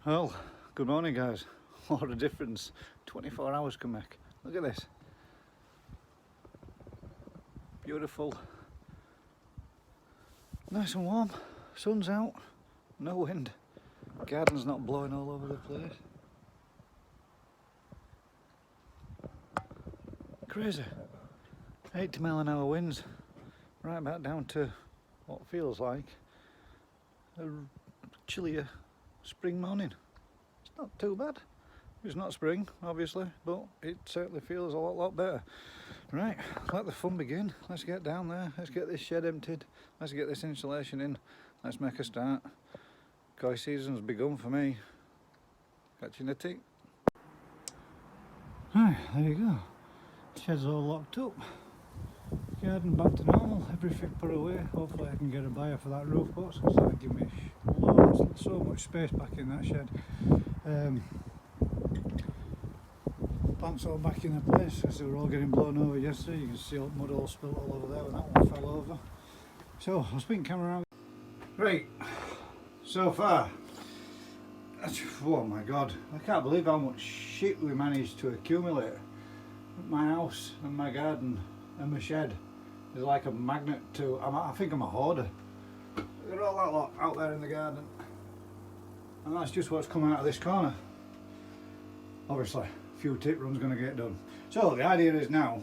Well, good morning guys. What a difference 24 hours can make. Look at this. Beautiful. Nice and warm. Sun's out. No wind. Garden's not blowing all over the place. Crazy. 80 mile an hour winds. Right back down to what feels like a chillier spring morning. It's not too bad. It's not spring, obviously, but it certainly feels a lot better. Right, let the fun begin. Let's get down there. Let's get this shed emptied. Let's get this insulation in. Let's make a start. Koi season's begun for me. Catch you in a tick. Right, there you go. Shed's all locked up. Garden back to normal. Everything put away. Hopefully I can get a buyer for that roof box because that'll give me so much space back in that shed. Plants all back in their place as they were all getting blown over yesterday. You can see all mud all spilt all over there when that one fell over. So I'll spin camera around. Right, so far, oh my god, I can't believe how much shit we managed to accumulate. My house and my garden and my shed is like a magnet to, I think I'm a hoarder. Look at all that lot out there in the garden. And that's just what's come out of this corner. Obviously, a few tip runs going to get done. So the idea is now,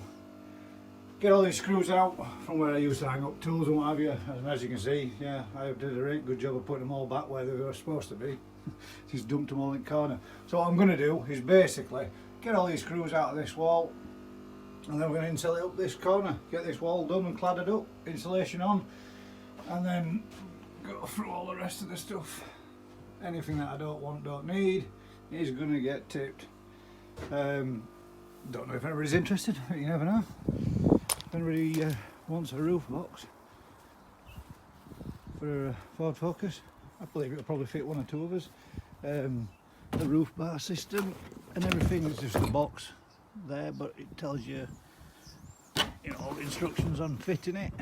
get all these screws out from where I used to hang up tools and what have you. As you can see, yeah, I did a really good job of putting them all back where they were supposed to be. Just dumped them all in the corner. So what I'm going to do is basically get all these screws out of this wall, and then we're going to insulate up this corner, get this wall done and cladded up, insulation on, and then go through all the rest of the stuff. Anything that I don't want, don't need, is going to get tipped. Don't know if anybody's interested, but you never know. If anybody wants a roof box for a Ford Focus, I believe it'll probably fit one or two of us. The roof bar system and everything is just a box there, but it tells you, all the instructions on fitting it,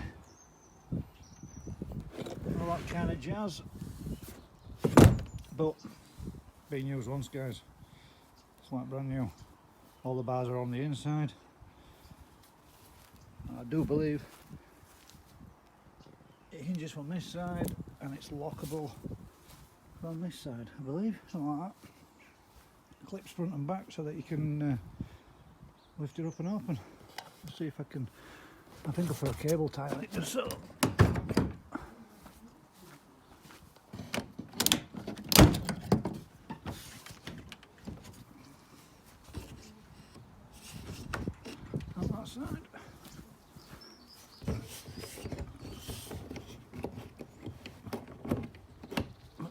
all that kind of jazz. But being used once, guys, it's like brand new. All the bars are on the inside. I do believe it hinges from this side and it's lockable from this side, I believe, something like that. Clips front and back so that you can lift it up and open. Let's see if I can, I think I'll throw a cable tie on it just so. On that side.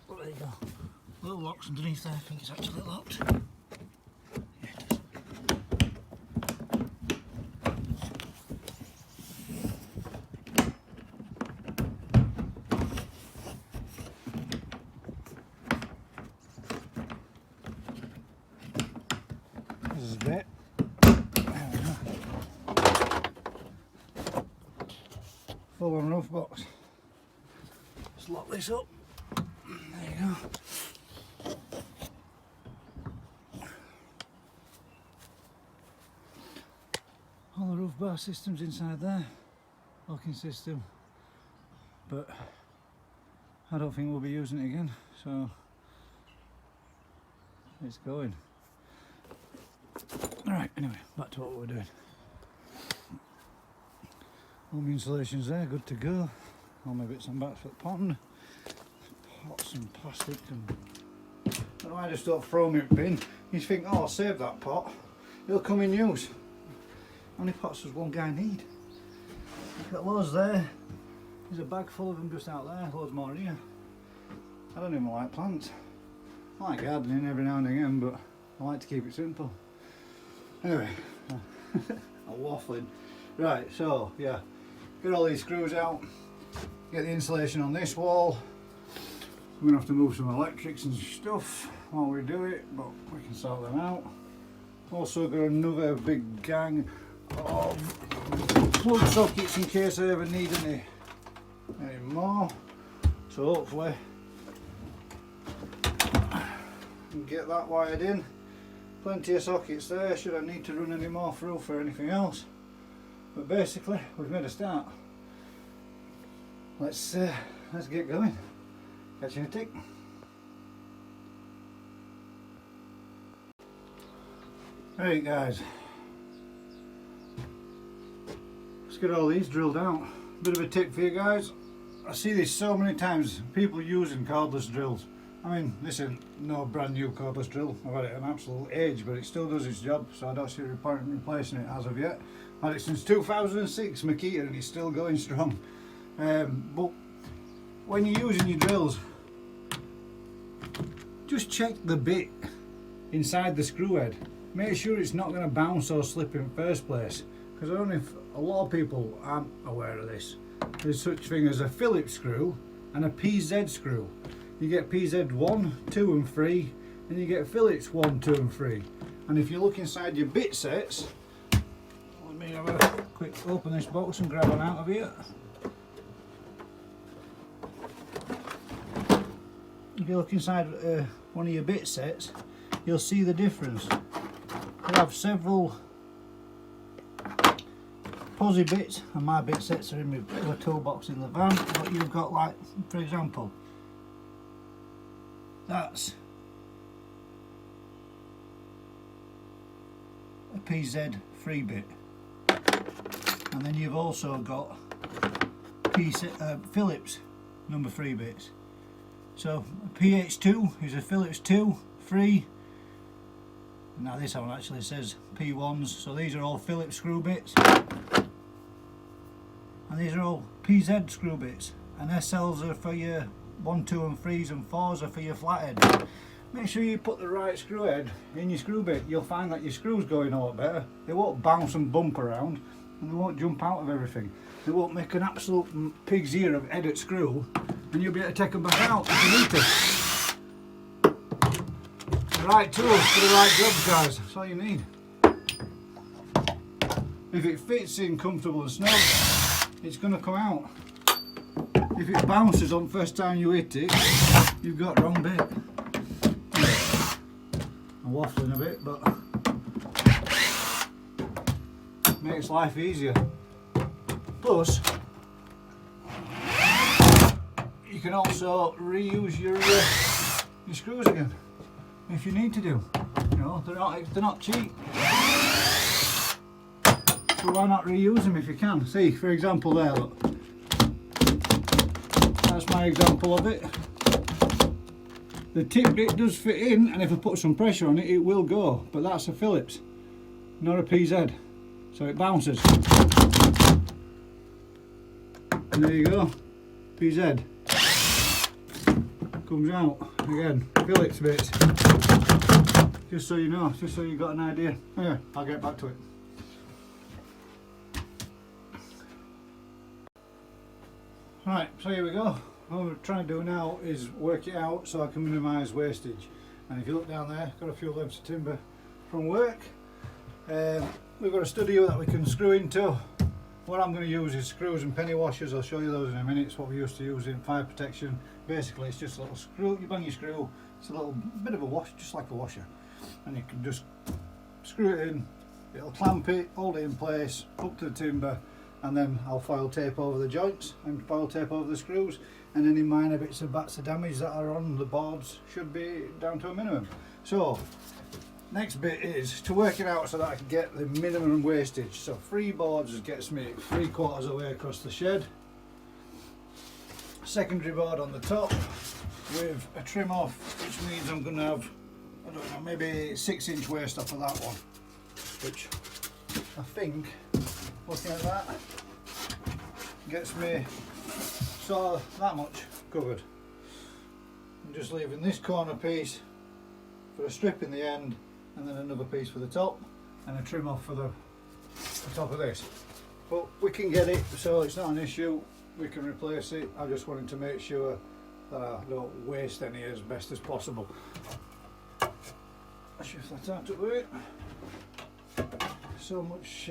Oh, there you go. Little locks underneath there, I think it's actually locked. Yeah, it is. This is a bit. Full on roof box. Just lock this up. There you go. All the roof bar systems inside there, locking system, but I don't think we'll be using it again, so it's going. Alright, anyway, back to what we're doing. All my insulation's there, good to go. All my bits and bats for the pond. Pots and plastic and... I just don't throw them in the bin. You think, oh, I'll save that pot, it'll come in use. How many pots does one guy need? I've got loads there. There's a bag full of them just out there, loads more here. I don't even like plants. I like gardening every now and again, but I like to keep it simple. Anyway, I'm waffling. Right, so yeah, get all these screws out, get the insulation on this wall. We're going to have to move some electrics and stuff while we do it, but we can sort them out. Also got another big gang of plug sockets in case I ever need any more. So hopefully and get that wired in. Plenty of sockets there, should I need to run any more through for anything else. But basically we've made a start. Let's get going. Catch you in a tick. Right guys, let's get all these drilled out. Bit of a tip for you guys. I see this so many times, people using cordless drills. I mean, this is no brand new cordless drill. I've had it an absolute age, but it still does its job, so I don't see a point in replacing it as of yet. I've had it since 2006, Makita, and it's still going strong. But when you're using your drills, just check the bit inside the screw head. Make sure it's not going to bounce or slip in first place, because I don't know if a lot of people aren't aware of this. There's such thing as a Phillips screw and a PZ screw. You get PZ 1, 2 and 3, and you get Phillips 1, 2 and 3. And if you look inside your bit sets, let me have a quick open this box and grab one out of here. If you look inside one of your bit sets, you'll see the difference. They have several posi bits, and my bit sets are in my little toolbox in the van, but you've got, like, for example, that's a PZ 3 bit, and then you've also got Phillips number 3 bits. So PH2 is a Phillips 2, 3. Now this one actually says P1s, so these are all Phillips screw bits, and these are all PZ screw bits, and SLs are for your 1, 2 and 3s, and 4s are for your flathead. Make sure you put the right screw head in your screw bit. You'll find that your screws going a lot better. They won't bounce and bump around, and they won't jump out of everything. They won't make an absolute pig's ear of head at screw, and you'll be able to take them back out if you need to. The right tools for the right job, guys. That's all you need. If it fits in comfortable and snug, it's going to come out. If it bounces on first time you hit it, you've got the wrong bit. I'm waffling a bit, but makes life easier. Plus, you can also reuse your screws again if you need to do. You know, they're not cheap. So why not reuse them if you can? See, for example, there, look. That's my example of it. The tip bit does fit in, and if I put some pressure on it, it will go. But that's a Phillips, not a PZ. So it bounces. And there you go. PZ. Comes out. Again, Phillips bits. Just so you know, just so you've got an idea. Yeah, I'll get back to it. Right, so here we go. What I'm trying to do now is work it out so I can minimise wastage. And if you look down there, got a few lengths of timber from work. We've got a studio that we can screw into. What I'm going to use is screws and penny washers. I'll show you those in a minute. It's what we used to use in fire protection. Basically it's just a little screw, you bang your screw, it's a little bit of a wash, just like a washer. And you can just screw it in, it'll clamp it, hold it in place, up to the timber, and then I'll foil tape over the joints and foil tape over the screws, and any minor bits of bats of damage that are on the boards should be down to a minimum. So next bit is to work it out so that I can get the minimum wastage. So 3 boards gets me 3/4 of the way across the shed. Secondary board on the top with a trim off, which means I'm going to have, I don't know, maybe 6-inch waste off of that one, which I think, looking at that, gets me so that much covered. I'm just leaving this corner piece for a strip in the end, and then another piece for the top, and a trim off for the top of this. But we can get it, so it's not an issue. We can replace it. I just wanted to make sure that I don't waste any as best as possible. I shift that out to it. So much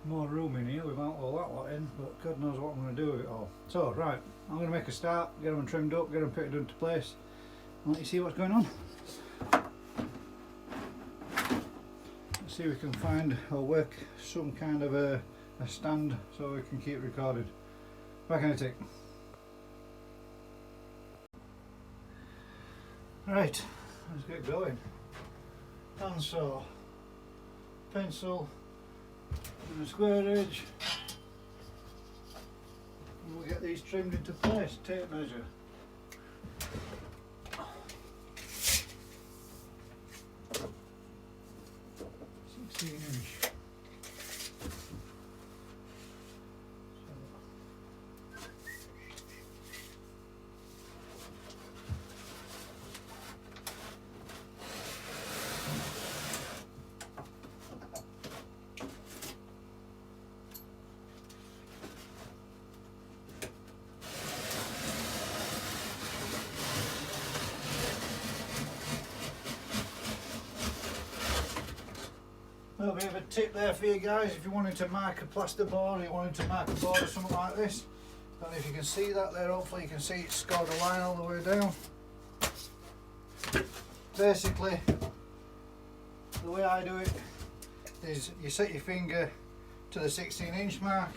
more room in here without all that lot in, but God knows what I'm going to do with it all. So right, I'm going to make a start, get them trimmed up, get them fitted into place, Let you see what's going on. Let's see if we can find or work some kind of a stand so we can keep recorded. Back in a tick. Right, let's get going. Handsaw, pencil, and a square edge. And we'll get these trimmed into place. Tape measure. 16". A bit of a tip there for you guys if you wanted to mark a plaster board or you wanted to mark a board or something like this. Don't know if you can see that there, hopefully you can see it's scored a line all the way down. Basically, the way I do it is you set your finger to the 16" mark,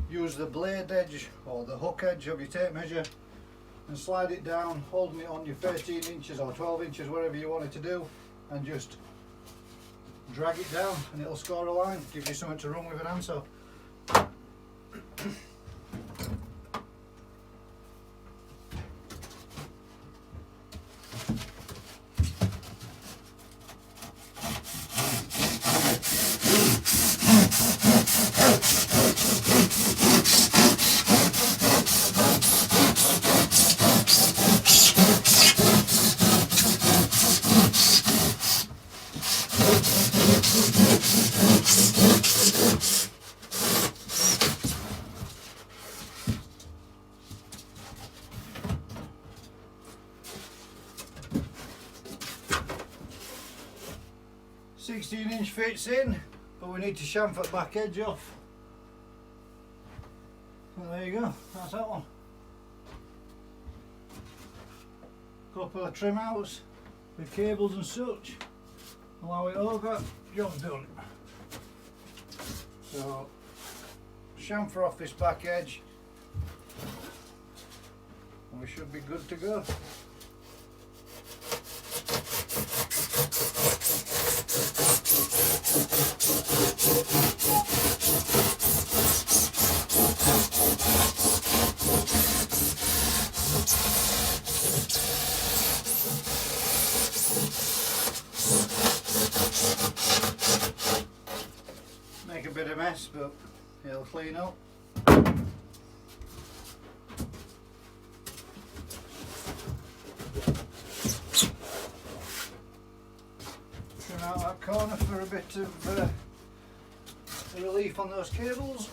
use the blade edge or the hook edge of your tape measure and slide it down, holding it on your 13 inches or 12 inches, whatever you want it to do, and just drag it down and it'll score a line, give you something to run with an handsaw. 16" fits in, but we need to chamfer the back edge off. So there you go, that's that one. Couple of trim outs with cables and such. Allow it over, job's done. So chamfer off this back edge and we should be good to go. Make a bit of mess, but it'll clean up. Trim out that corner for a bit of relief on those cables.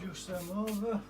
Adjust them over.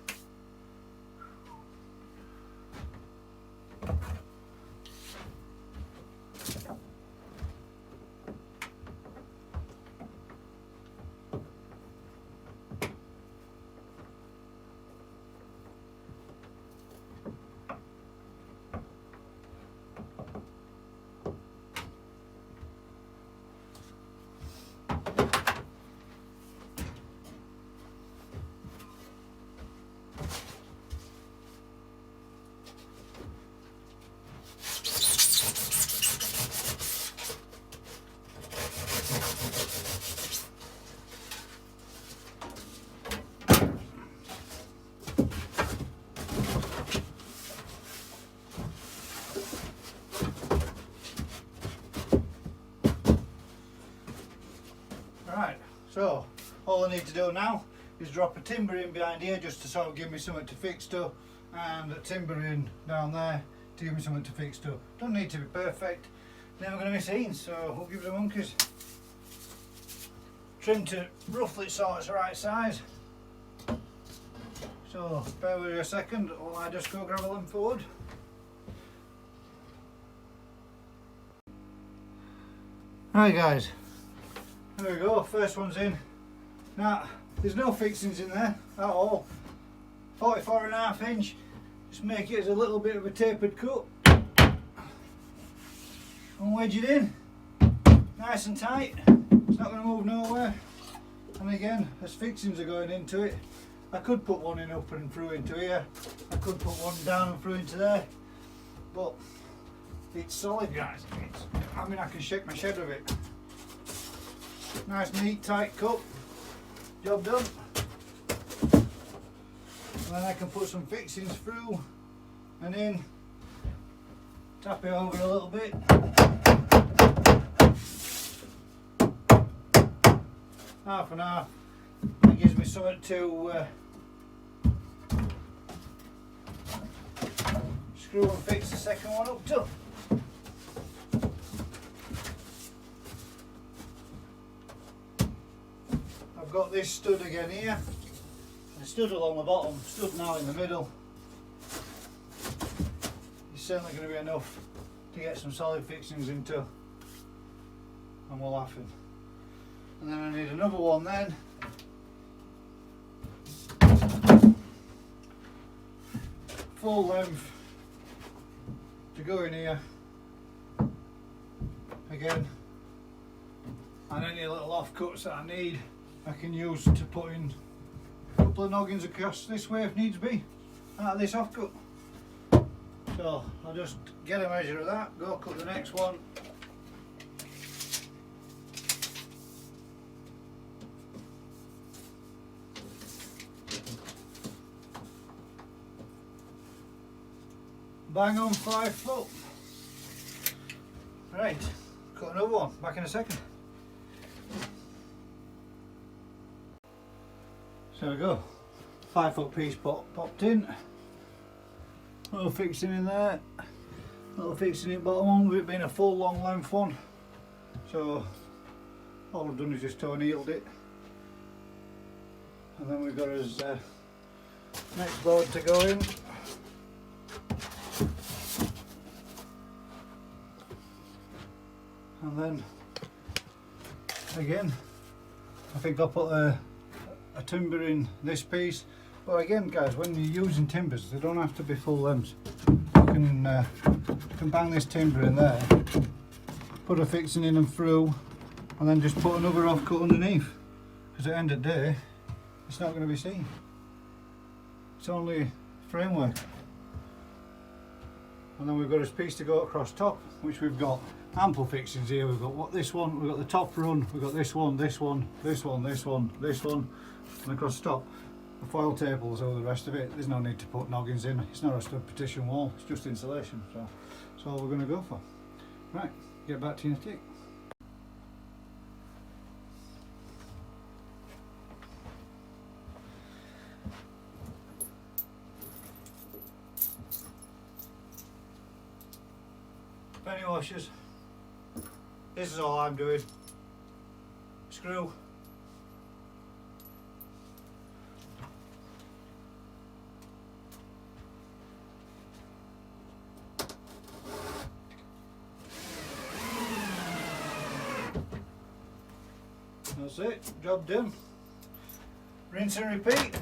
Right, so all I need to do now is drop a timber in behind here just to sort of give me something to fix to, and a timber in down there to give me something to fix to. Don't need to be perfect, never going to be seen, so we'll give it a monkeys. Trim to roughly sort it's the right size. So bear with me a second while I just go grab a lump of wood. Right guys, there we go, first one's in. Now there's no fixings in there at all. 44.5 inch, just make it as a little bit of a tapered cut and wedge it in, nice and tight. It's not going to move nowhere, and again as fixings are going into it, I could put one in up and through into here, I could put one down and through into there, but it's solid guys. I mean I can shake my shed with it. Nice neat tight cut, job done. And then I can put some fixings through and in, tap it over a little bit. Half and half. It gives me something to screw and fix the second one up to. I've got this stud again here. The stud along the bottom, stud now in the middle. It's certainly going to be enough to get some solid fixings into, and we're laughing. And then I need another one then. Full length to go in here again, and any little offcuts that I need I can use to put in a couple of noggins across this way if needs be out of this offcut. So I'll just get a measure of that, go cut the next one. Bang on 5 foot. Right, cut another one, back in a second. So there we go, 5 foot piece popped in. Little fixing in there, little fixing in bottom one with it being a full long length one. So all I've done is just toe needled it. And then we've got his next board to go in. And then again I think I'll put a timber in this piece, but again guys, when you're using timbers they don't have to be full lengths. You can bang this timber in there, put a fixing in and through, and then just put another offcut underneath, because at the end of the day it's not going to be seen, it's only framework. And then we've got this piece to go across top, which we've got ample fixings here. We've got this one, we've got the top run, we've got this one, this one, this one, this one, this one, and across the top the foil tables over the rest of it. There's no need to put noggins in, it's not a stud partition wall, it's just insulation, so that's all we're going to go for. Right, get back to you in a tick. Penny washers, this is all I'm doing. Screw, that's it, job done. Rinse and repeat.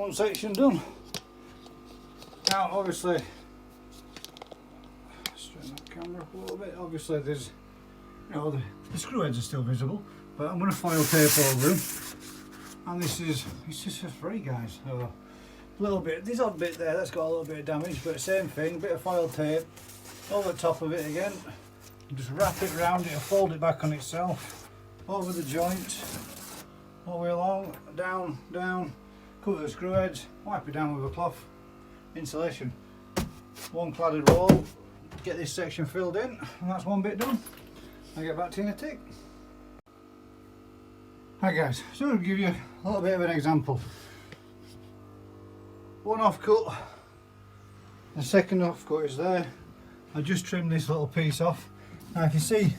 one section done. Now obviously, straighten that camera up a little bit, obviously there's, you know, the screw heads are still visible, but I'm going to foil tape over them, and it's just for free, guys. So a little bit, there's odd bit there that's got a little bit of damage, but same thing, bit of foil tape over the top of it again, just wrap it around it and fold it back on itself, over the joint, all the way along, down, down, cover the screw heads, wipe it down with a cloth, insulation, one cladded roll, get this section filled in, and that's one bit done. I'll get back to you in a tick. Right guys, so I'll give you a little bit of an example. One off cut, the second off cut is there. I just trimmed this little piece off. Now if you see,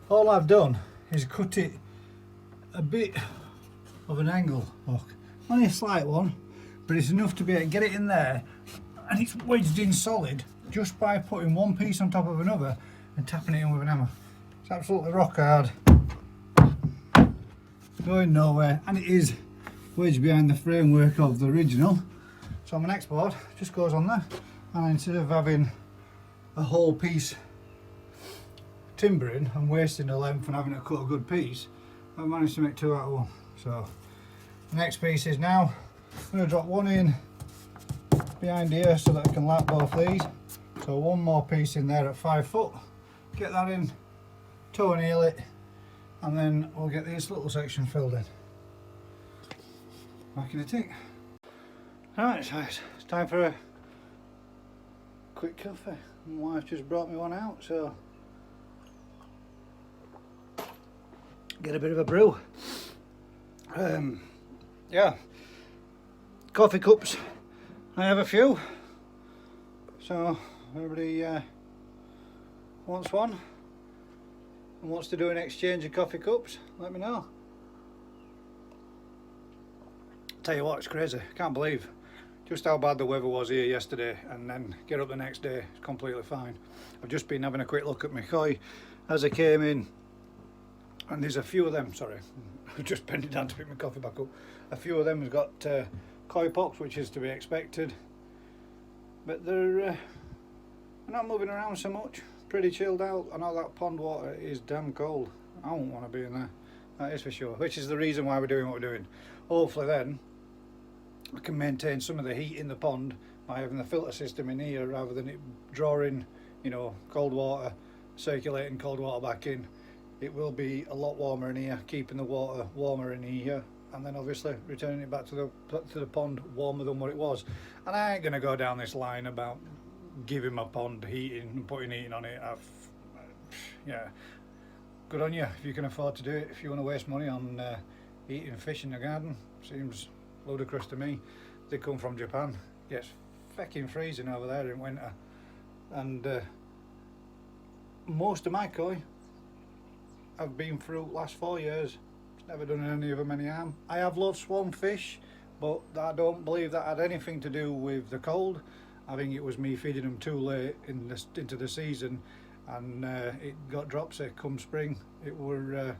all I've done is cut it a bit of an angle, look, only a slight one, but it's enough to be able to get it in there, and it's wedged in solid just by putting one piece on top of another and tapping it in with an hammer. It's absolutely rock hard, going nowhere, and it is wedged behind the framework of the original. So my next board just goes on there, and instead of having a whole piece timbering and wasting the length and having to cut a good piece, I've managed to make two out of one. So the next piece is now, I'm going to drop one in behind here so that I can lap both these. So one more piece in there at 5 foot, get that in, toe and heel it, and then we'll get this little section filled in. Back in a tick. Alright guys, it's time for a quick coffee. My wife just brought me one out, so get a bit of a brew. Yeah, coffee cups, I have a few, so everybody wants one and wants to do an exchange of coffee cups, let me know. Tell you what, it's crazy, can't believe just how bad the weather was here yesterday, and then get up the next day, it's completely fine. I've just been having a quick look at my koi as I came in, and there's a few of them, sorry, I've just bent it down to pick my coffee back up. A few of them has got koi pox, which is to be expected, but they're not moving around so much, pretty chilled out. I know that pond water is damn cold, I won't want to be in there, that is for sure, which is the reason why we're doing what we're doing. Hopefully then I can maintain some of the heat in the pond by having the filter system in here rather than it drawing, you know, cold water, circulating cold water back in. It will be a lot warmer in here, keeping the water warmer in here, and then obviously returning it back to the pond warmer than what it was. And I ain't gonna go down this line about giving my pond heating and putting heating on it. Yeah, good on you if you can afford to do it. If you want to waste money on eating fish in the garden, seems ludicrous to me. They come from Japan, gets fucking freezing over there in winter, and most of my koi I've been through last 4 years, it's never done any of them any harm. I have lost one fish, but I don't believe that had anything to do with the cold. I think it was me feeding them too late into the season, and it got dropsy come spring. It were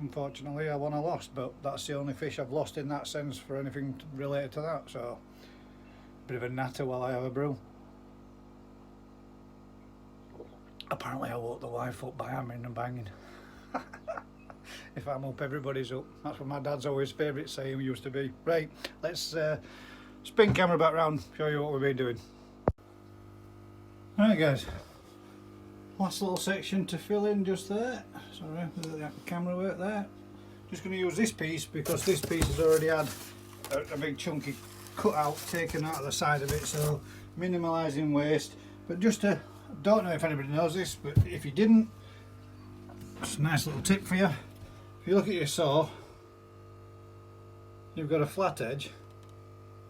unfortunately I won, I lost, but that's the only fish I've lost in that sense for anything related to that. So bit of a natter while I have a brew. Apparently I woke the wife up by hammering and banging. If I'm up, everybody's up. That's what my dad's always favourite saying used to be. Right, let's spin camera back round, show you what we've been doing. Alright guys, last little section to fill in just there. Sorry, the camera work there. Just going to use this piece because this piece has already had a big chunky cut out taken out of the side of it, so minimalising waste. But just to, I don't know if anybody knows this, but if you didn't, it's a nice little tip for you. If you look at your saw, you've got a flat edge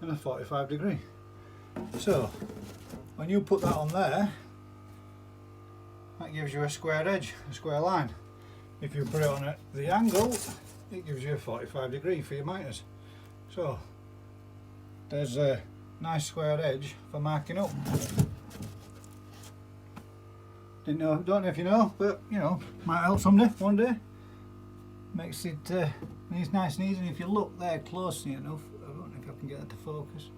and a 45 degree. So when you put that on there, that gives you a square edge, a square line. If you put it on at the angle, it gives you a 45 degree for your miters. So there's a nice square edge for marking up. Don't know if you know, but you know, might help someday, one day. Makes it nice and easy. And if you look there closely enough, I don't know if I can get that to focus.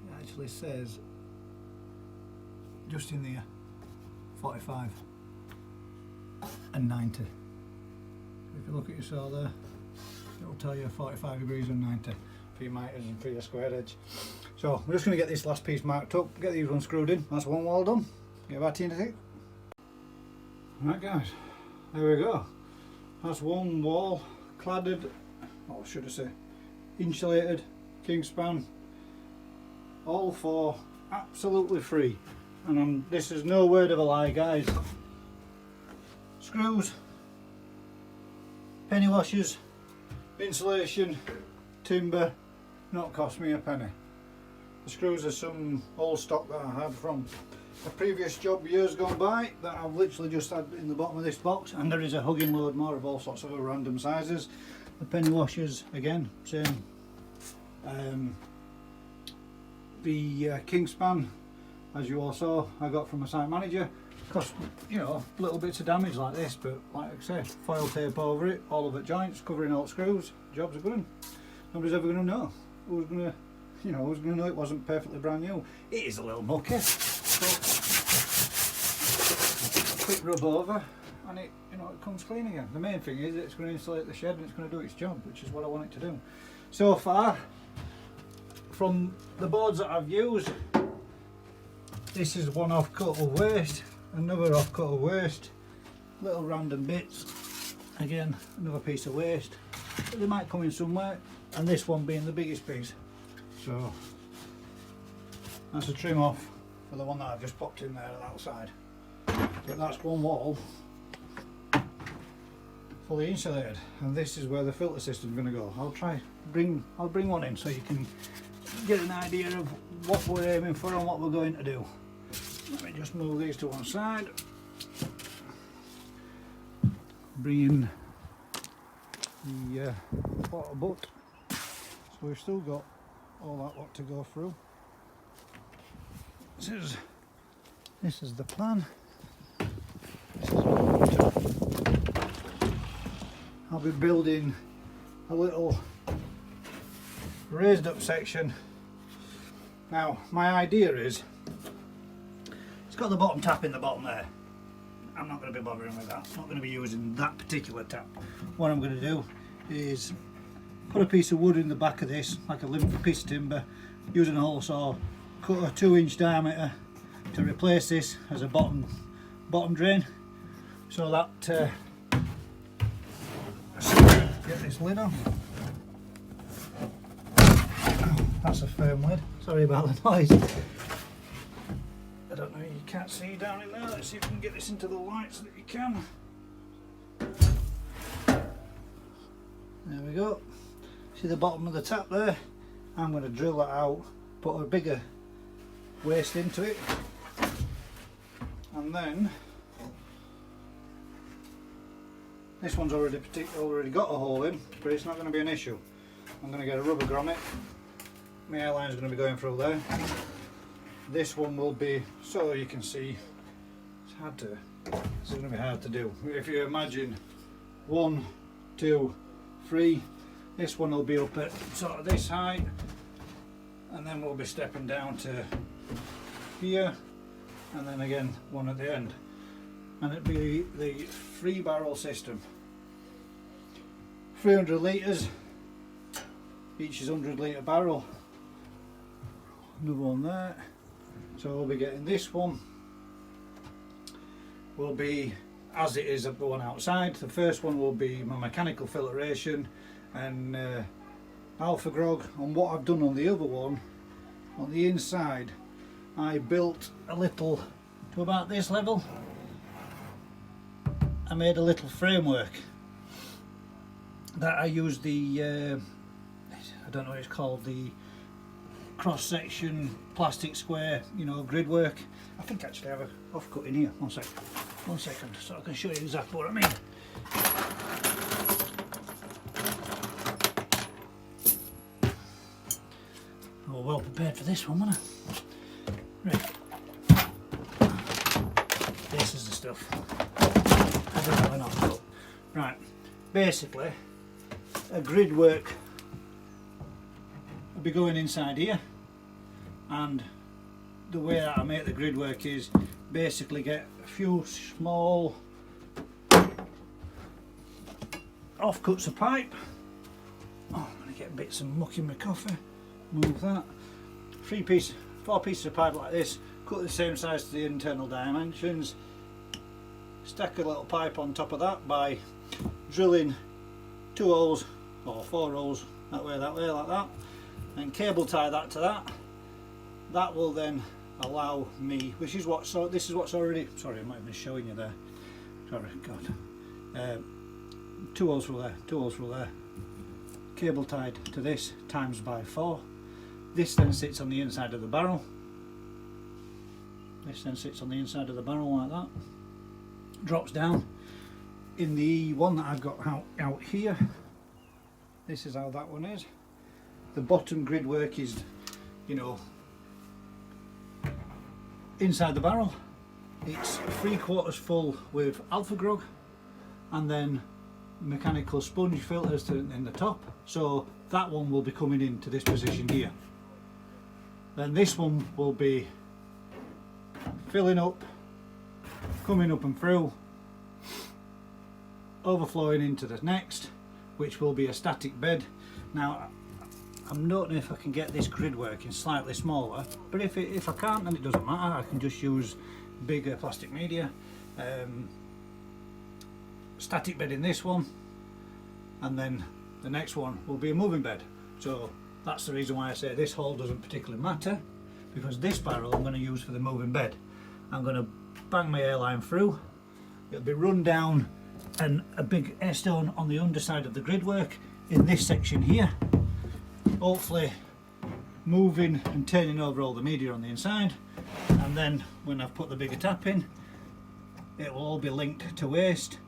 It actually says just in there 45 and 90. If you look at your saw there, it'll tell you 45 degrees and 90 for your miters and for your square edge. So we're just going to get this last piece marked up, get these ones screwed in. That's one wall done. Get back to you in a sec. Right guys, there we go. That's one wall cladded, or should I say insulated, Kingspan, all for absolutely free. And this is no word of a lie guys. Screws, penny washers, insulation, timber, not cost me a penny. The screws are some old stock that I had from a previous job years gone by that I've literally just had in the bottom of this box, and there is a hugging load more of all sorts of random sizes. The penny washers again, same. The Kingspan, as you all saw, I got from a site manager. Cost, you know, little bits of damage like this, but like I say, foil tape over it, all of it joints, covering all screws. Job's a good one. Nobody's ever going to know. Who's going to, you know, who's going to know it wasn't perfectly brand new? It is a little mucky. Quick rub over, and it, you know, it comes clean again. The main thing is it's going to insulate the shed and it's going to do its job, which is what I want it to do. So far, from the boards that I've used, this is one off cut of waste, another off cut of waste, little random bits, again another piece of waste, but they might come in somewhere, and this one being the biggest piece. So that's a trim off for the one that I've just popped in there on that side. But that's one wall fully insulated, and this is where the filter system is going to go. I'll bring one in so you can get an idea of what we're aiming for and what we're going to do. Let me just move these to one side. Bring in the water butt. So we've still got all that lot to go through. This is the plan. This is what I'll be building a little raised up section. Now my idea is, it's got the bottom tap in the bottom there. I'm not going to be bothering with that. I'm not going to be using that particular tap. What I'm going to do is put a piece of wood in the back of this, like a limp piece of timber, using a hole saw, cut a 2-inch diameter to replace this as a bottom drain, so that get this lid off. That's a firm lid. Sorry about the noise. I don't know, you can't see down in there. Let's see if we can get this into the light so that you can. There we go. See the bottom of the tap there? I'm going to drill that out, put a bigger waste into it, and then this one's already got a hole in, but it's not going to be an issue. I'm going to get a rubber grommet. My airline is going to be going through there. This one will be, so you can see, this is going to be hard to do. If you imagine 1, 2, 3, this one will be up at sort of this height, and then we'll be stepping down to here, and then again one at the end, and it'll be the 3-barrel system. 300 litres, each is 100 litre barrel. Another one there. So we'll be getting this one, will be as it is of the one outside. The first one will be my mechanical filtration and Alfagrog. And what I've done on the other one, on the inside, I built a little, to about this level, I made a little framework that I used the, I don't know what it's called, the cross section plastic square, you know, grid work. I think actually I have a offcut in here. One second, so I can show you exactly what I mean. Oh, well prepared for this one, wasn't I? Right. This is the stuff. I don't have an offcut. Right. Basically, a grid work will be going inside here, and the way that I make the grid work is basically get a few small offcuts of pipe. Oh, I'm going to get bits of muck in my coffee. Move that. 4 pieces of pipe like this, cut the same size to the internal dimensions. Stack a little pipe on top of that by drilling 2 holes or 4 holes that way, like that, and cable tie that to that. That will then allow me, this is what's already, sorry, I'm not even showing you there, sorry, God, 2 holes through there, 2 holes through there, cable tied to this times by 4. This then sits on the inside of the barrel. This then sits on the inside of the barrel like that, drops down in the one that I've got out here. This is how that one is. The bottom grid work is, you know, inside the barrel. It's 3/4 full with Alfagrog, and then mechanical sponge filters in the top, so that one will be coming into this position here. Then this one will be filling up, coming up and through, overflowing into the next, which will be a static bed. Now I'm noting if I can get this grid working slightly smaller, but if I can't, then it doesn't matter. I can just use bigger plastic media. Static bed in this one, and then the next one will be a moving bed. So that's the reason why I say this hole doesn't particularly matter, because this barrel I'm going to use for the moving bed. I'm going to bang my airline through, it'll be run down, and a big air stone on the underside of the grid work in this section here, hopefully moving and turning over all the media on the inside, and then when I've put the bigger tap in, it will all be linked to waste,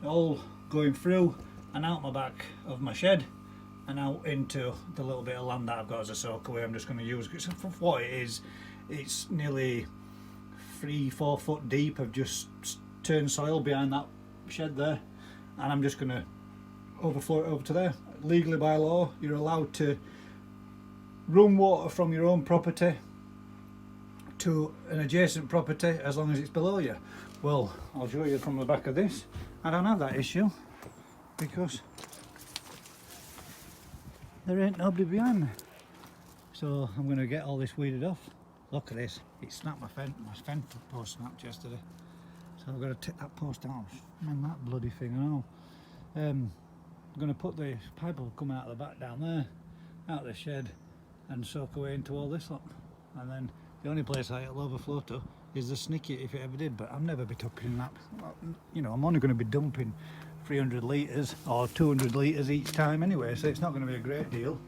all going through and out my back of my shed and out into the little bit of land that I've got as a soakaway. I'm just going to use, because for what it is, it's nearly 3-4 foot deep of just turned soil behind that shed there, and I'm just going to overflow it over to there. Legally by law you're allowed to run water from your own property to an adjacent property as long as it's below you. Well, I'll show you from the back of this. I don't have that issue because there ain't nobody behind me. So I'm going to get all this weeded off. Look at this, it snapped my fence post snapped yesterday. So I've got to take that post out. Man, that bloody thing, I know. I'm going to put the pipe will come out of the back down there, out of the shed, and soak away into all this lot. And then the only place it'll overflow to is the snicket if it ever did, but I'll never be touching that. You know, I'm only going to be dumping 300 litres or 200 litres each time anyway, so it's not going to be a great deal.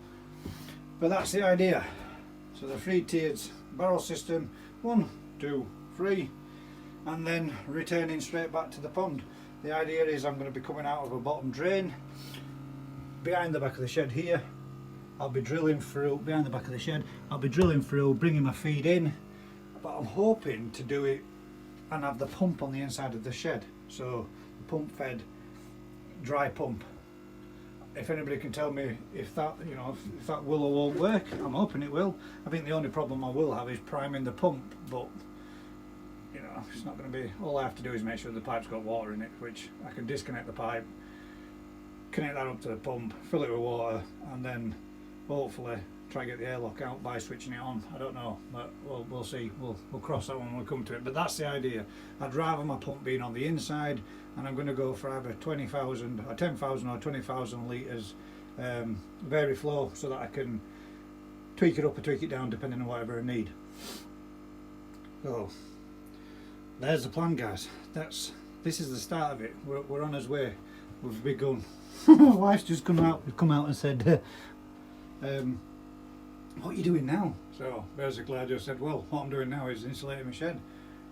But that's the idea. So the 3-tiered barrel system, 1, 2, 3, and then returning straight back to the pond. The idea is I'm going to be coming out of a bottom drain behind the back of the shed here. I'll be drilling through behind the back of the shed. I'll be drilling through, bringing my feed in, but I'm hoping to do it and have the pump on the inside of the shed. So the pump fed dry pump. If anybody can tell me if that, you know, if that will or won't work, I'm hoping it will. I think the only problem I will have is priming the pump, but you know, it's not going to be, all I have to do is make sure the pipe's got water in it, which I can disconnect the pipe, connect that up to the pump, fill it with water, and then hopefully try and get the airlock out by switching it on. I don't know, but we'll see. We'll cross that when we come to it. But that's the idea. I'd rather my pump being on the inside, and I'm going to go for either 20,000 or 10,000 or 20,000 litres vary flow, so that I can tweak it up or tweak it down depending on whatever I need. So there's the plan, guys. This is the start of it. We're on his way. We've begun. My wife's just come out and said, what are you doing now? So basically I just said, well, what I'm doing now is insulating my shed.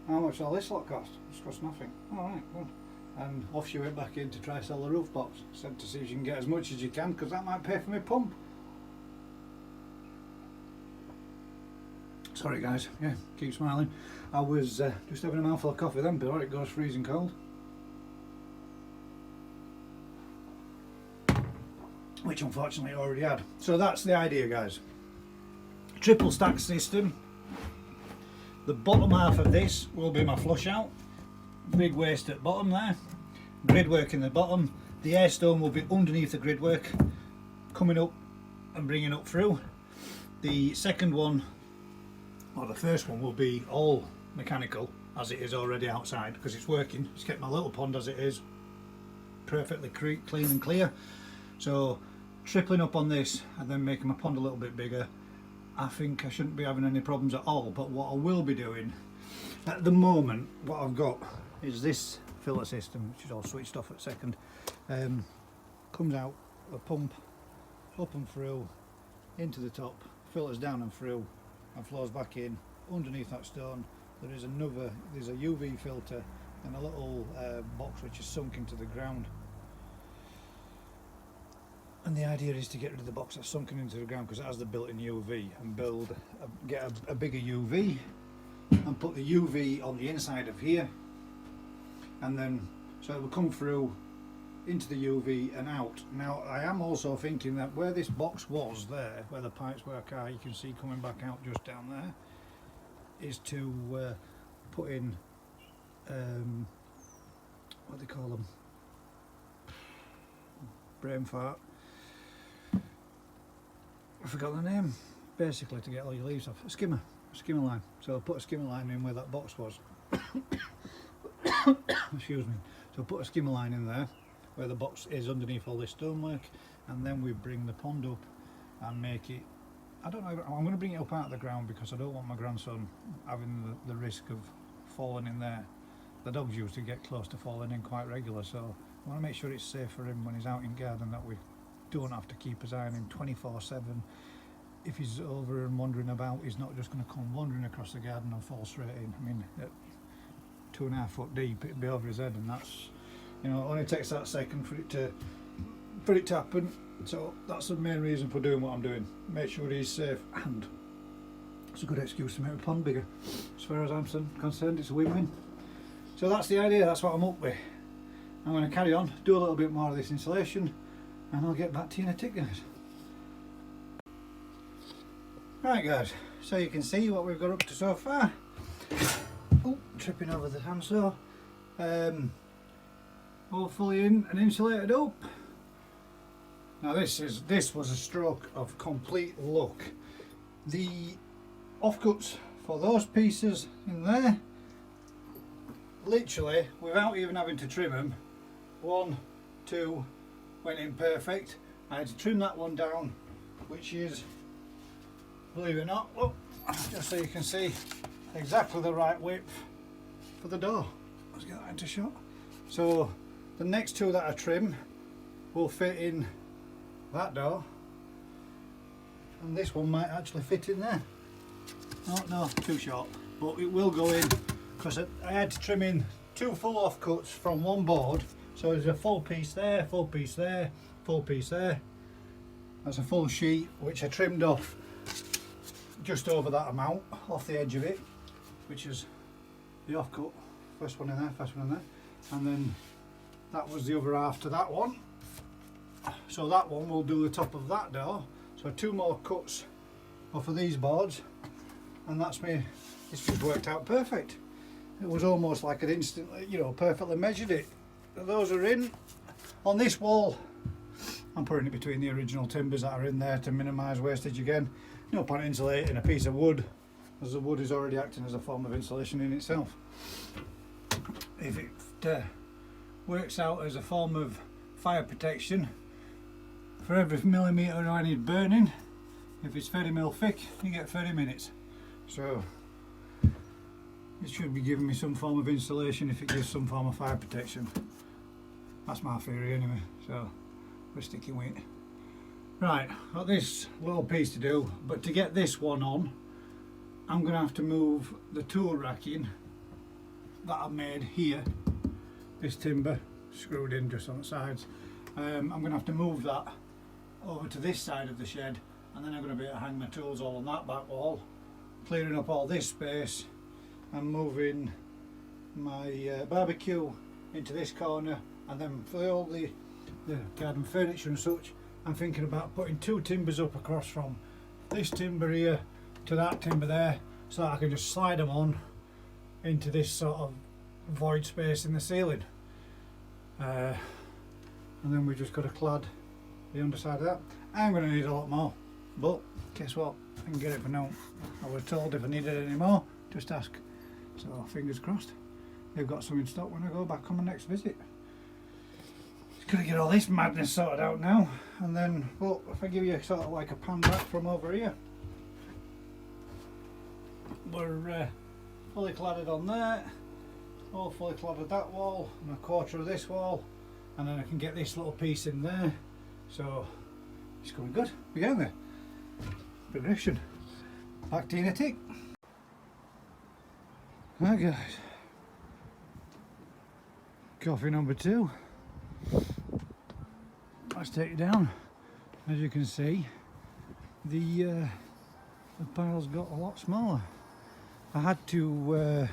How much will this lot cost? It's cost nothing. Alright, good. And off she went back in to try sell the roof box. Said to see if you can get as much as you can, because that might pay for my pump. Sorry guys, yeah, keep smiling. I was just having a mouthful of coffee then before it goes freezing cold. which unfortunately I already had. So that's the idea, guys. Triple stack system. The bottom half of this will be my flush out, big waste at bottom there, grid work in the bottom. The air stone will be underneath the grid work, coming up and bringing up through. The second one, or the first one, will be all mechanical, as it is already outside, because it's working. It's kept my little pond as it is perfectly clean and clear. So tripling up on this and then making my pond a little bit bigger, I think I shouldn't be having any problems at all. But what I will be doing at the moment, what I've got is this filter system, which is all switched off at second. Comes out a pump up and through into the top, filters down and through and flows back in. Underneath that stone there's a UV filter and a little box which is sunk into the ground. And the idea is to get rid of the box that's sunken into the ground because it has the built-in UV, and get a bigger UV and put the UV on the inside of here, and then so it will come through into the UV and out. Now I am also thinking that where this box was there, where the pipes were, you can see coming back out just down there, is to put in what do they call them? Brain fart. I forgot the name. Basically to get all your leaves off. A skimmer line. So I'll put a skimmer line in where that box was. Excuse me. So I'll put a skimmer line in there where the box is underneath all this stonework, and then we bring the pond up and make it, I don't know, I'm going to bring it up out of the ground because I don't want my grandson having the risk of falling in there. The dogs used to get close to falling in quite regular, so I want to make sure it's safe for him when he's out in garden, that we don't have to keep his eye on him 24/7. If he's over and wandering about, he's not just going to come wandering across the garden and fall straight in. I mean, at 2.5 foot deep, it'd be over his head, and that's, you know, it only takes that second for it to happen. So that's the main reason for doing what I'm doing. Make sure he's safe, and it's a good excuse to make the pond bigger. As far as I'm concerned, it's a win-win. So that's the idea, that's what I'm up with. I'm going to carry on, do a little bit more of this insulation, and I'll get back to you in a tick, guys. Right guys, so you can see what we've got up to so far. Oh, tripping over the handsaw. All fully in and insulated up. Now this was a stroke of complete luck. The offcuts for those pieces in there, literally without even having to trim them, 1, 2 went in perfect. I had to trim that one down, which is, believe it or not, look, just so you can see exactly the right width for the door. Let's get that into shot. So the next two that I trim will fit in that door, and this one might actually fit in there. Oh no, too short, but it will go in, because I had to trim in 2 full offcuts from one board. So there's a full piece there, full piece there, full piece there. That's a full sheet which I trimmed off just over that amount off the edge of it, which is the offcut. First one in there, first one in there, and then that was the other half to that one. So that one will do the top of that door. So 2 more cuts off of these boards, and that's me. It's just worked out perfect. It was almost like it instantly, you know, perfectly measured it. Those are in. On this wall, I'm putting it between the original timbers that are in there to minimise wastage again. No point insulating a piece of wood, as the wood is already acting as a form of insulation in itself. If it works out as a form of fire protection, for every millimetre I need burning, if it's 30 mil thick, you get 30 minutes. So it should be giving me some form of insulation if it gives some form of fire protection. That's my theory anyway, so we're sticking with it. Right, got this little piece to do, but to get this one on, I'm going to have to move the tool racking that I made here, this timber screwed in just on the sides. I'm going to have to move that over to this side of the shed, and then I'm going to be able to hang my tools all on that back wall, clearing up all this space and moving my barbecue into this corner, and then for all the garden furniture and such, I'm thinking about putting 2 timbers up across from this timber here to that timber there, so that I can just slide them on into this sort of void space in the ceiling. And then we just got to clad the underside of that. I'm going to need a lot more, but guess what, I can get it for now. I was told if I needed any more, just ask. So fingers crossed, they've got some in stock when I go back on my next visit. Just got to get all this madness sorted out now, and then, well, if I give you sort of like a pan back from over here, we're fully cladded on there, all fully cladded that wall, and a quarter of this wall, and then I can get this little piece in there. So it's going good. We're getting there. Progression. Back to you in a tick. Right guys, coffee number 2. Let's take it down. As you can see, the panel's got a lot smaller. I had to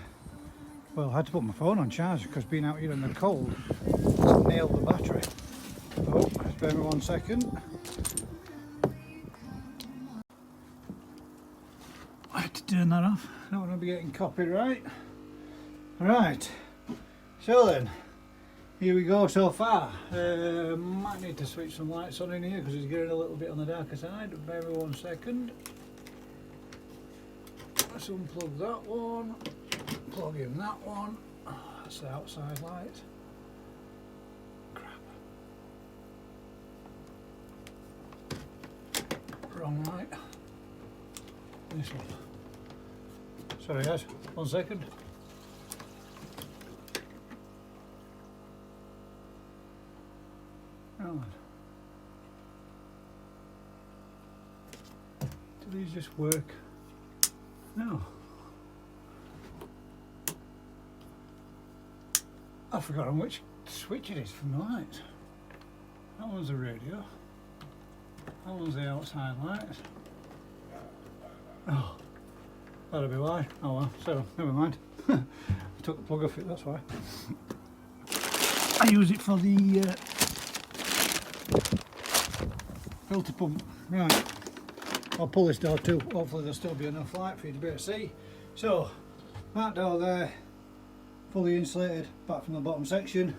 put my phone on charge because being out here in the cold nailed the battery. Oh, just bear me 1 second. I had to turn that off. I don't want to be getting copyright. Right, so then, here we go so far. Might need to switch some lights on in here because it's getting a little bit on the darker side. Bear me 1 second. Let's unplug that one, plug in that one. Oh, that's the outside light. Crap. Wrong light. This one. Sorry guys, 1 second. Right. Do these just work? No. I've forgotten which switch it is from the lights. That one's the radio. That one's the outside lights. Oh, that'll be why. Oh well, so never mind. I took the plug off it, that's why. I use it for the filter pump. Right, I'll pull this door too. Hopefully there'll still be enough light for you to be able to see. So, that door there, fully insulated, apart from the bottom section.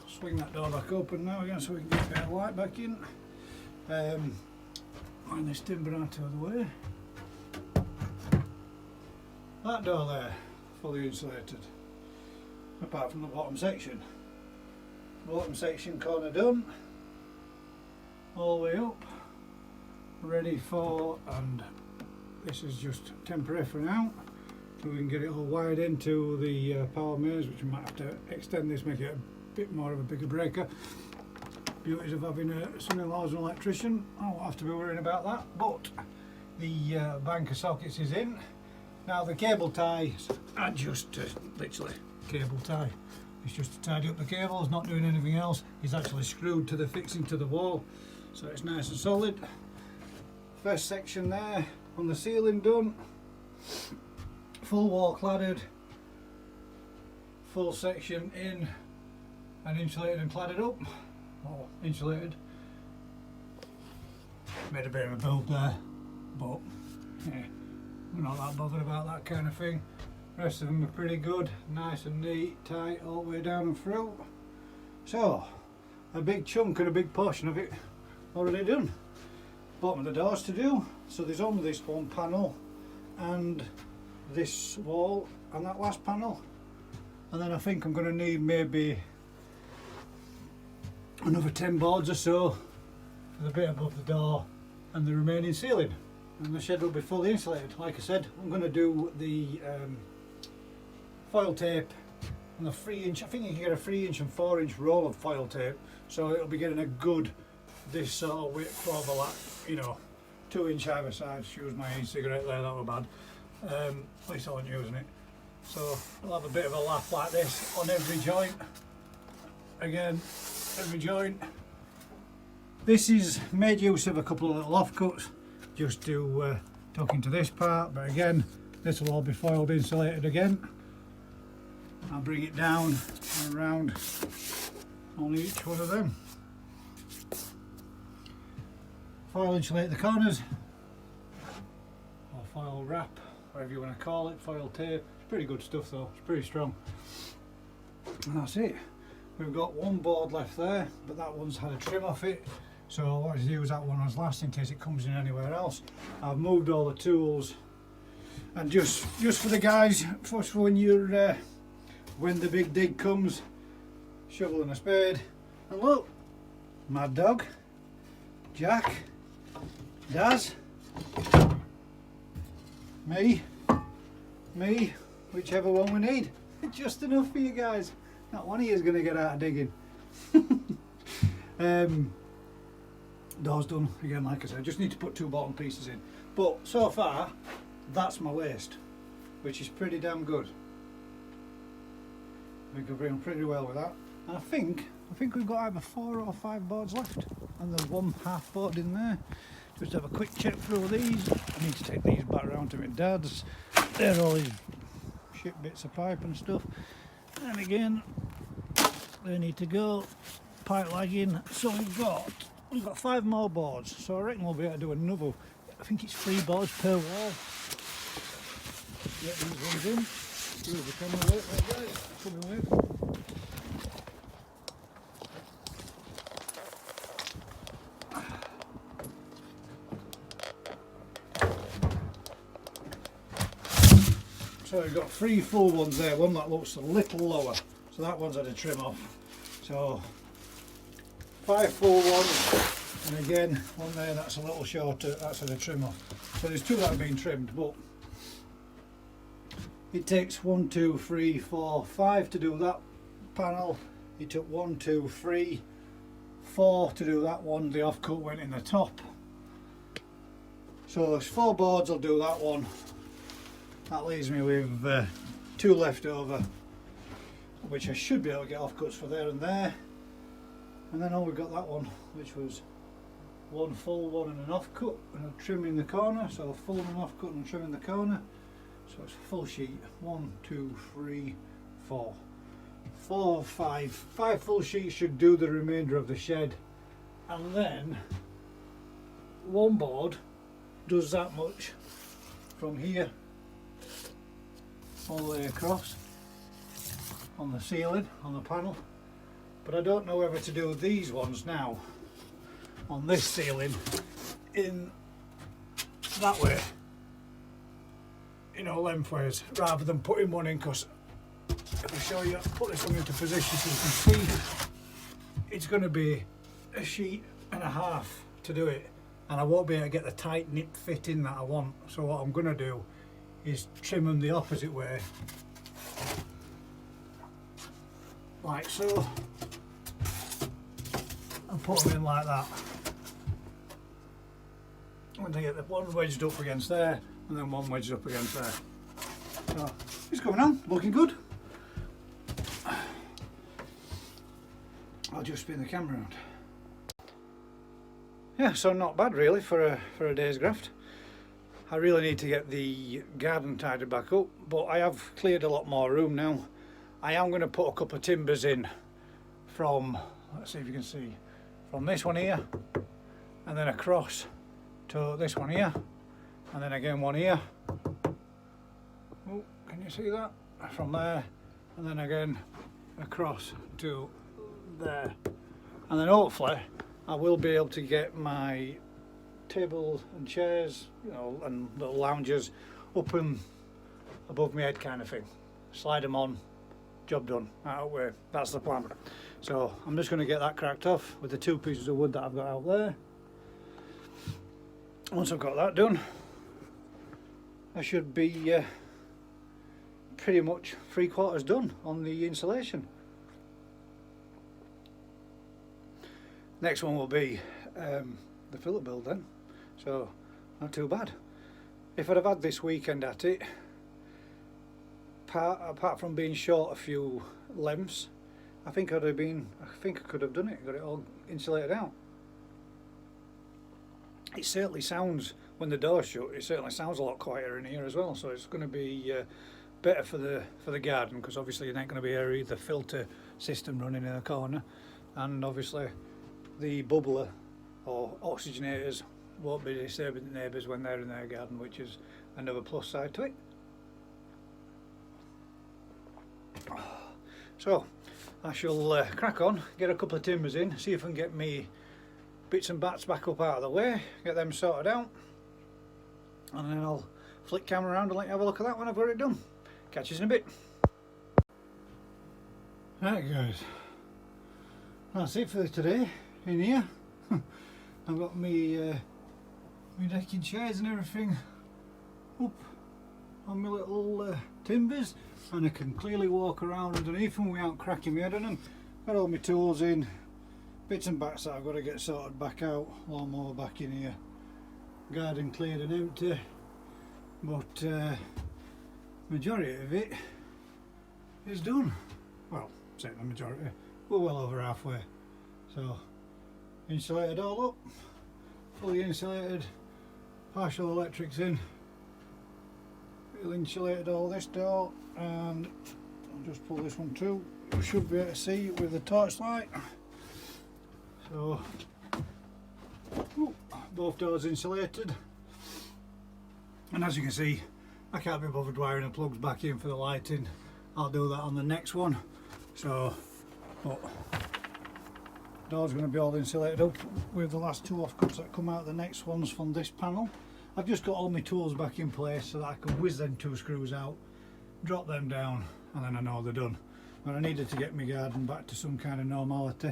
Swing that door back open now again so we can get a bit of light back in. Wind this timber out of the way. That door there, fully insulated, apart from the bottom section. Bottom section corner done, all the way up, ready for, and this is just temporary for now, so we can get it all wired into the power mains, which we might have to extend this, make it a bit more of a bigger breaker. Beauties of having a son-in-law as an electrician, I won't have to be worrying about that, but the bank of sockets is in. Now the cable ties are just literally cable tie. It's just to tidy up the cables, not doing anything else. It's actually screwed to the fixing to the wall, so it's nice and solid. First section there on the ceiling done. Full wall cladded. Full section in and insulated and cladded up. Or insulated. Made a bit of a build there, but yeah, we're not that bothered about that kind of thing. Rest of them are pretty good, nice and neat, tight all the way down and through. So, a big chunk and a big portion of it already done. Bottom of the doors to do, so there's only this one panel and this wall and that last panel. And then I think I'm going to need maybe another 10 boards or so for the bit above the door and the remaining ceiling. And the shed will be fully insulated. Like I said, I'm going to do the foil tape on the 3-inch, I think you can get a 3-inch and 4-inch roll of foil tape, so it'll be getting a good, this sort of width overlap, you know, 2-inch either side. Excuse my e-cigarette there, that were bad. At least I wasn't using it. So I'll have a bit of a laugh like this on every joint. Again, every joint. This is made use of a couple of little offcuts just to tuck into this part, but again, this will all be foiled insulated again. I'll bring it down and around on each one of them. foil insulate the corners, or foil wrap, whatever you want to call it, foil tape. It's pretty good stuff though, it's pretty strong. And that's it. We've got one board left there, but that one's had a trim off it, so I wanted to use that one as last in case it comes in anywhere else. I've moved all the tools, and just for the guys, first for when you're when the big dig comes, shovel and a spade. And look, Mad Dog, Jack, Daz, me, whichever one we need. Just enough for you guys. Not one of you is going to get out of digging. Door's done again, like I said. I just need to put 2 bottom pieces in. But so far, that's my waste, which is pretty damn good. We can bring pretty well with that. And I think we've got either 4 or 5 boards left, and there's one half board in there. Just have a quick check through these. I need to take these back round to my dad's. They're all his shit bits of pipe and stuff. And again, they need to go. Pipe lagging. So we've got 5 more boards. So I reckon we'll be able to do another. I think it's 3 boards per wall. Get these ones in. Move the camera away, right guys. Come away. So we've got 3 full ones there, one that looks a little lower, so that one's had a trim off. So 5 full ones, and again one there that's a little shorter, that's had a trim off. So there's 2 that have been trimmed, but it takes 1, 2, 3, 4, 5 to do that panel. It took 1, 2, 3, 4 to do that one. The offcut went in the top. So there's 4 boards, I'll do that one. That leaves me with 2 left over, which I should be able to get offcuts for there and there. And then we've got that one, which was 1 full one and an offcut and a trim in the corner. So a full and an offcut and a trim in the corner. So it's a full sheet. 1, 2, 3, 4. 4, 5. 5 full sheets should do the remainder of the shed. And then 1 board does that much from here all the way across on the ceiling, on the panel. But I don't know whether to do these ones now on this ceiling in that way, you know, lengthways, rather than putting one in, because if I show you, put this one into position so you can see, it's going to be a sheet and a half to do it, and I won't be able to get the tight nip fit in that I want. So what I'm going to do is trim them the opposite way, like so, and put them in like that. And I get the one wedged up against there, and then one wedged up against there. So it's coming on, looking good. I'll just spin the camera around. Yeah, so not bad really for a day's graft. I really need to get the garden tidied back up, but I have cleared a lot more room now. I am going to put a couple of timbers in from, let's see if you can see, from this one here, and then across to this one here, and then again one here. Oh, can you see that? From there, and then again across to there. And then hopefully I will be able to get my tables and chairs, you know, and little lounges up and above my head kind of thing. Slide them on, job done, out of the way. That's the plan. So I'm just going to get that cracked off with the 2 pieces of wood that I've got out there. Once I've got that done, I should be pretty much 3/4 done on the insulation. Next one will be the filter build then, so not too bad. If I'd have had this weekend at it, apart from being short a few lengths, I think I could have done it, got it all insulated out. It certainly sounds, when the door's shut, it certainly sounds a lot quieter in here as well, so it's going to be better for the garden, because obviously there ain't going to be the filter system running in the corner, and obviously the bubbler or oxygenators won't be disturbing the neighbours when they're in their garden, which is another plus side to it. So I shall crack on, get a couple of timbers in, see if I can get me bits and bats back up out of the way, get them sorted out, and then I'll flick camera around and let you have a look at that when I've got it done. Catch you in a bit. Right guys, that's it for today in here. I've got me decking chairs and everything up on my little timbers, and I can clearly walk around underneath them without cracking my head on them. Got all my tools in, bits and bats that I've got to get sorted back out, lawnmower back in here, garden cleared and empty, but majority of it is done. Well, saying the majority, we're well over halfway. So insulated all up, fully insulated, partial electrics in, insulated all this door, and I'll just pull this one too. You should be able to see with the torchlight. So both doors insulated, and as you can see, I can't be bothered wiring the plugs back in for the lighting. I'll do that on the next one. So, but door's going to be all insulated up with the last two offcuts that come out the next ones from this panel. I've just got all my tools back in place so that I can whiz them two screws out, drop them down, and then I know they're done. But I needed to get my garden back to some kind of normality,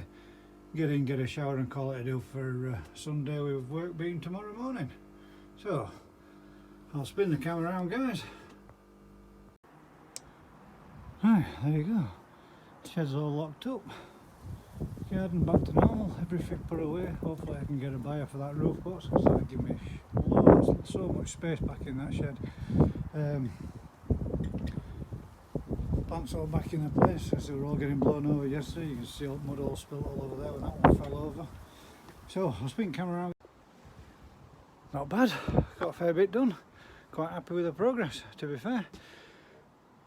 get in, get a shower and call it a do for Sunday with work being tomorrow morning. So I'll spin the camera around guys. Right, there you go. Shed's all locked up. Garden back to normal, everything put away. Hopefully I can get a buyer for that roof box, because that'll give me loads, so much space back in that shed. Plants all back in their place as they were all getting blown over yesterday. You can see all mud all spilt all over there when that one fell over. So I'll spin camera around. Not bad, got a fair bit done. Quite happy with the progress, to be fair.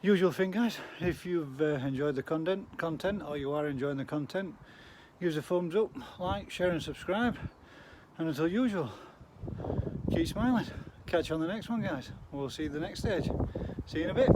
Usual thing guys, if you've enjoyed the content or you are enjoying the content, give us a thumbs up, like, share and subscribe, and until usual, keep smiling. Catch you on the next one guys. We'll see you the next stage. See you in a bit.